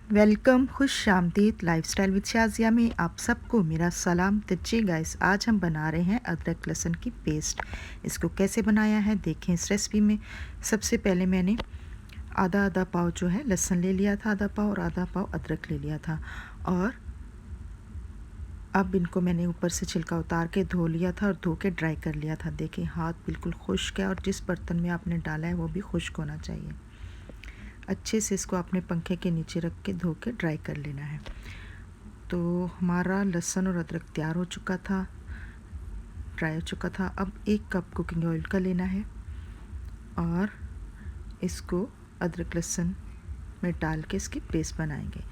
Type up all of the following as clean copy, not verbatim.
Welcome खुश आमदीद lifestyle with Shazia में आप सबको मेरा सलाम। तो जी गाइस, आज हम बना रहे हैं अदरक लहसुन की पेस्ट। इसको कैसे बनाया है देखें इस रेसिपी में। सबसे पहले मैंने आधा आधा पाव जो है लहसुन ले लिया था, आधा पाव, और आधा पाव अदरक ले लिया था। और अब इनको मैंने ऊपर से छिलका उतार के धो लिया था और धो के ड्राई कर लिया था। देखिए हाथ बिल्कुल खुश्क है और जिस बर्तन में आपने डाला है वो भी खुश्क होना चाहिए। अच्छे से इसको अपने पंखे के नीचे रख के धो के ड्राई कर लेना है। तो हमारा लहसुन और अदरक तैयार हो चुका था, ड्राई हो चुका था। अब 1 कप कुकिंग ऑयल का लेना है और इसको अदरक लहसुन में डाल के इसकी पेस्ट बनाएंगे।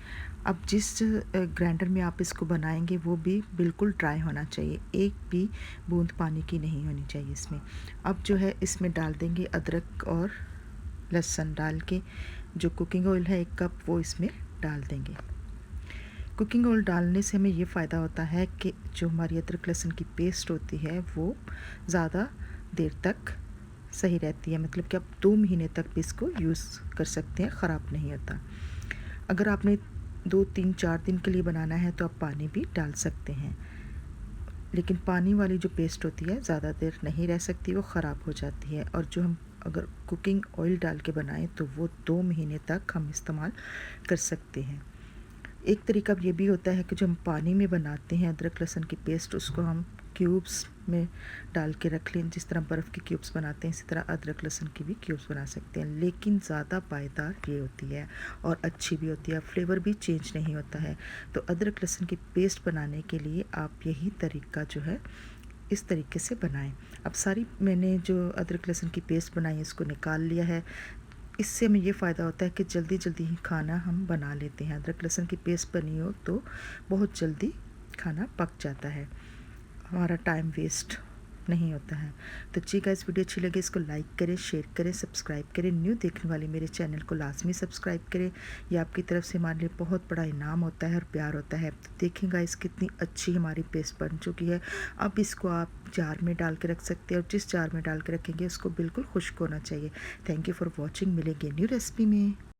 अब जिस ग्राइंडर में आप इसको बनाएंगे वो भी बिल्कुल ड्राई होना चाहिए, एक भी बूंद पानी की नहीं होनी चाहिए इसमें। अब जो है इसमें डाल देंगे अदरक और लहसुन डाल के, जो कुकिंग ऑयल है 1 कप वो इसमें डाल देंगे। कुकिंग ऑयल डालने से हमें ये फ़ायदा होता है कि जो हमारी अदरक लहसुन की पेस्ट होती है वो ज़्यादा देर तक सही रहती है, मतलब कि आप 2 महीने तक भी इसको यूज़ कर सकते हैं, ख़राब नहीं होता। अगर आपने 2 3 4 दिन के लिए बनाना है तो आप पानी भी डाल सकते हैं, लेकिन पानी वाली जो पेस्ट होती है ज़्यादा देर नहीं रह सकती, वो ख़राब हो जाती है। और जो हम अगर कुकिंग ऑयल डाल के बनाएं तो वो 2 महीने तक हम इस्तेमाल कर सकते हैं। एक तरीका ये भी होता है कि जो हम पानी में बनाते हैं अदरक लहसुन की पेस्ट, उसको हम क्यूब्स में डाल के रख लें। जिस तरह बर्फ़ के क्यूब्स बनाते हैं इसी तरह अदरक लहसुन की भी क्यूब्स बना सकते हैं, लेकिन ज़्यादा पायदार ये होती है और अच्छी भी होती है, फ्लेवर भी चेंज नहीं होता है। तो अदरक लहसुन की पेस्ट बनाने के लिए आप यही तरीका जो है इस तरीके से बनाएं। अब सारी मैंने जो अदरक लहसुन की पेस्ट बनाई है इसको निकाल लिया है। इससे हमें ये फ़ायदा होता है कि जल्दी जल्दी ही खाना हम बना लेते हैं। अदरक लहसुन की पेस्ट बनी हो तो बहुत जल्दी खाना पक जाता है, हमारा टाइम वेस्ट नहीं होता है। तो जी गाइस, वीडियो अच्छी लगे इसको लाइक करें, शेयर करें, सब्सक्राइब करें। न्यू देखने वाले मेरे चैनल को लाजमी सब्सक्राइब करें, ये आपकी तरफ से हमारे लिए बहुत बड़ा इनाम होता है और प्यार होता है। तो देखें गाइस कितनी अच्छी हमारी पेस्ट बन चुकी है। अब इसको आप जार में डाल के रख सकते हैं और जिस जार में डाल के रखेंगे उसको बिल्कुल खुश्क होना चाहिए। थैंक यू फॉर वॉचिंग, मिलेंगे न्यू रेसिपी में।